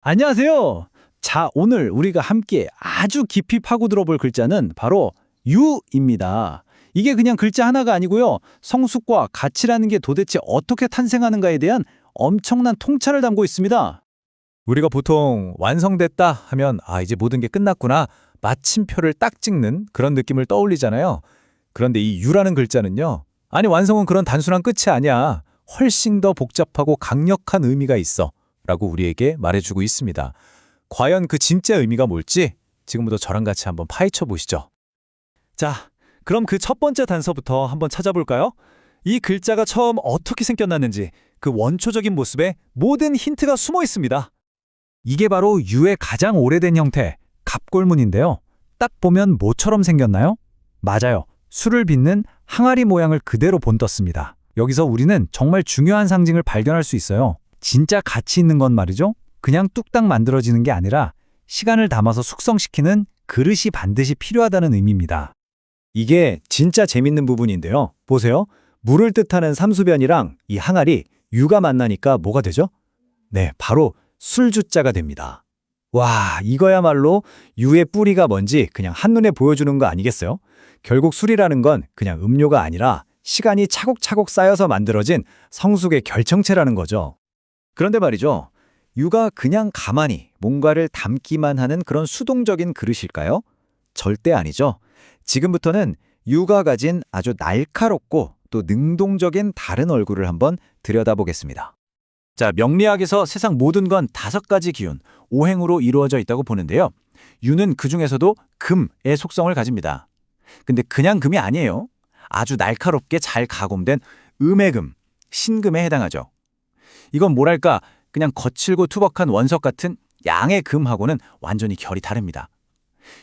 안녕하세요. 자, 오늘 우리가 함께 아주 깊이 파고들어 볼 글자는 바로 유입니다. 이게 그냥 글자 하나가 아니고요. 성숙과 가치라는 게 도대체 어떻게 탄생하는가에 대한 엄청난 통찰을 담고 있습니다. 우리가 보통 완성됐다 하면 이제 모든 게 끝났구나. 마침표를 딱 찍는 그런 느낌을 떠올리잖아요. 그런데 이 유라는 글자는요. 아니 완성은 그런 단순한 끝이 아니야. 훨씬 더 복잡하고 강력한 의미가 있어. 라고 우리에게 말해주고 있습니다. 과연 그 진짜 의미가 뭘지 지금부터 저랑 같이 한번 파헤쳐 보시죠. 자, 그럼 그 첫 번째 단서부터 한번 찾아볼까요? 이 글자가 처음 어떻게 생겨났는지 그 원초적인 모습에 모든 힌트가 숨어 있습니다. 이게 바로 유의 가장 오래된 형태, 갑골문인데요. 딱 보면 뭐처럼 생겼나요? 맞아요. 술을 빚는 항아리 모양을 그대로 본떴습니다. 여기서 우리는 정말 중요한 상징을 발견할 수 있어요. 진짜 가치 있는 건 말이죠. 그냥 뚝딱 만들어지는 게 아니라 시간을 담아서 숙성시키는 그릇이 반드시 필요하다는 의미입니다. 이게 진짜 재밌는 부분인데요. 보세요. 물을 뜻하는 삼수변이랑 이 항아리, 유가 만나니까 뭐가 되죠? 네, 바로 술주자가 됩니다. 와, 이거야말로 유의 뿌리가 뭔지 그냥 한눈에 보여주는 거 아니겠어요? 결국 술이라는 건 그냥 음료가 아니라 시간이 차곡차곡 쌓여서 만들어진 성숙의 결정체라는 거죠. 그런데 말이죠. 유가 그냥 가만히 뭔가를 담기만 하는 그런 수동적인 그릇일까요? 절대 아니죠. 지금부터는 유가 가진 아주 날카롭고 또 능동적인 다른 얼굴을 한번 들여다보겠습니다. 자, 명리학에서 세상 모든 건 5가지 기운, 오행으로 이루어져 있다고 보는데요. 유는 그중에서도 금의 속성을 가집니다. 근데 그냥 금이 아니에요. 아주 날카롭게 잘 가공된 음의 금, 신금에 해당하죠. 이건 뭐랄까 그냥 거칠고 투박한 원석 같은 양의 금하고는 완전히 결이 다릅니다.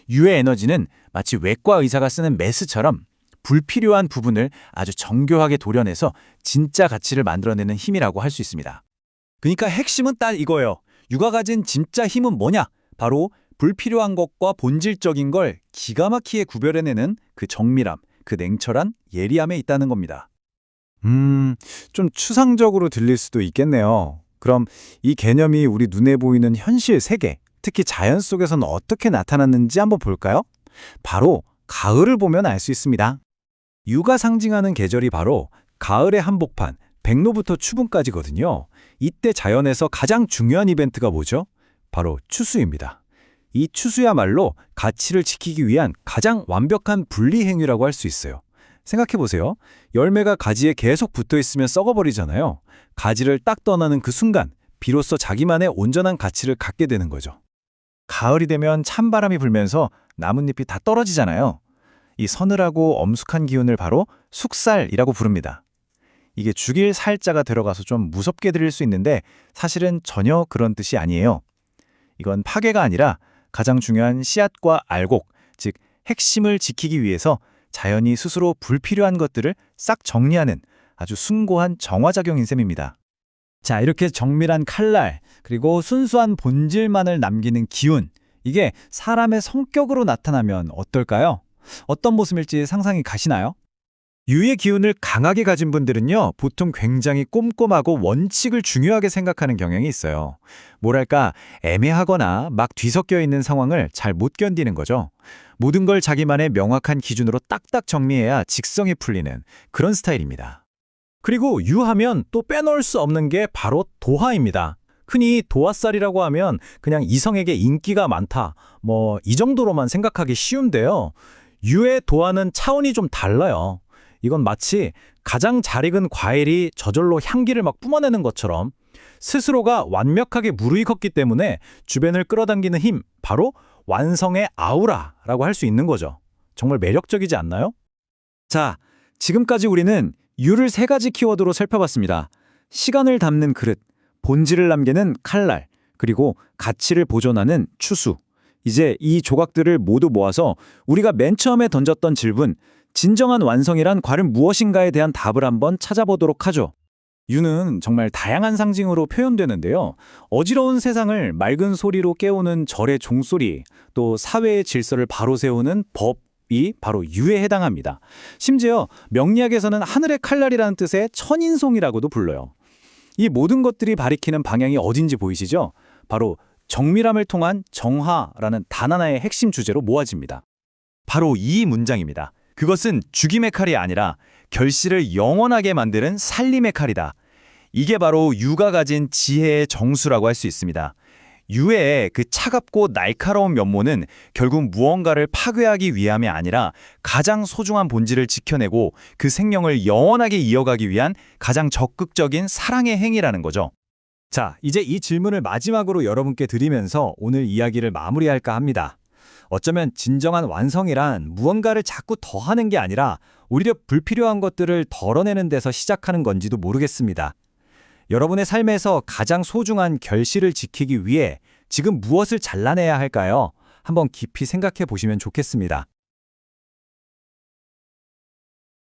유의 에너지는 마치 외과 의사가 쓰는 메스처럼 불필요한 부분을 아주 정교하게 도려내서 진짜 가치를 만들어내는 힘이라고 할 수 있습니다. 그러니까 핵심은 딱 이거예요. 유가 가진 진짜 힘은 뭐냐? 바로 불필요한 것과 본질적인 걸 기가 막히게 구별해내는 그 정밀함, 그 냉철한 예리함에 있다는 겁니다. 좀 추상적으로 들릴 수도 있겠네요. 그럼 이 개념이 우리 눈에 보이는 현실 세계, 특히 자연 속에서는 어떻게 나타났는지 한번 볼까요? 바로 가을을 보면 알 수 있습니다. 유가 상징하는 계절이 바로 가을의 한복판, 백로부터 추분까지거든요. 이때 자연에서 가장 중요한 이벤트가 뭐죠? 바로 추수입니다. 이 추수야말로 가치를 지키기 위한 가장 완벽한 분리행위라고 할 수 있어요. 생각해보세요. 열매가 가지에 계속 붙어있으면 썩어버리잖아요. 가지를 딱 떠나는 그 순간 비로소 자기만의 온전한 가치를 갖게 되는 거죠. 가을이 되면 찬바람이 불면서 나뭇잎이 다 떨어지잖아요. 이 서늘하고 엄숙한 기운을 바로 숙살이라고 부릅니다. 이게 죽일 살자가 들어가서 좀 무섭게 들릴 수 있는데 사실은 전혀 그런 뜻이 아니에요. 이건 파괴가 아니라 가장 중요한 씨앗과 알곡, 즉 핵심을 지키기 위해서 자연이 스스로 불필요한 것들을 싹 정리하는 아주 숭고한 정화작용인 셈입니다. 자, 이렇게 정밀한 칼날, 그리고 순수한 본질만을 남기는 기운, 이게 사람의 성격으로 나타나면 어떨까요? 어떤 모습일지 상상이 가시나요? 유의 기운을 강하게 가진 분들은요, 보통 굉장히 꼼꼼하고 원칙을 중요하게 생각하는 경향이 있어요. 뭐랄까, 애매하거나 막 뒤섞여 있는 상황을 잘 못 견디는 거죠. 모든 걸 자기만의 명확한 기준으로 딱딱 정리해야 직성이 풀리는 그런 스타일입니다. 그리고 유하면 또 빼놓을 수 없는 게 바로 도화입니다. 흔히 도화살이라고 하면 그냥 이성에게 인기가 많다, 이 정도로만 생각하기 쉬운데요. 유의 도화는 차원이 좀 달라요. 이건 마치 가장 잘 익은 과일이 저절로 향기를 막 뿜어내는 것처럼 스스로가 완벽하게 무르익었기 때문에 주변을 끌어당기는 힘, 바로 완성의 아우라라고 할 수 있는 거죠. 정말 매력적이지 않나요? 자, 지금까지 우리는 유를 3가지 키워드로 살펴봤습니다. 시간을 담는 그릇, 본질을 남기는 칼날, 그리고 가치를 보존하는 추수. 이제 이 조각들을 모두 모아서 우리가 맨 처음에 던졌던 질문, 진정한 완성이란 과연 무엇인가에 대한 답을 한번 찾아보도록 하죠. 유는 정말 다양한 상징으로 표현되는데요. 어지러운 세상을 맑은 소리로 깨우는 절의 종소리, 또 사회의 질서를 바로 세우는 법이 바로 유에 해당합니다. 심지어 명리학에서는 하늘의 칼날이라는 뜻의 천인송이라고도 불러요. 이 모든 것들이 가리키는 방향이 어딘지 보이시죠? 바로 정밀함을 통한 정화라는 단 하나의 핵심 주제로 모아집니다. 바로 이 문장입니다. 그것은 죽임의 칼이 아니라 결실을 영원하게 만드는 살림의 칼이다. 이게 바로 유가 가진 지혜의 정수라고 할 수 있습니다. 유의 그 차갑고 날카로운 면모는 결국 무언가를 파괴하기 위함이 아니라 가장 소중한 본질을 지켜내고 그 생명을 영원하게 이어가기 위한 가장 적극적인 사랑의 행위라는 거죠. 자, 이제 이 질문을 마지막으로 여러분께 드리면서 오늘 이야기를 마무리할까 합니다. 어쩌면 진정한 완성이란 무언가를 자꾸 더하는 게 아니라 오히려 불필요한 것들을 덜어내는 데서 시작하는 건지도 모르겠습니다. 여러분의 삶에서 가장 소중한 결실을 지키기 위해 지금 무엇을 잘라내야 할까요? 한번 깊이 생각해 보시면 좋겠습니다.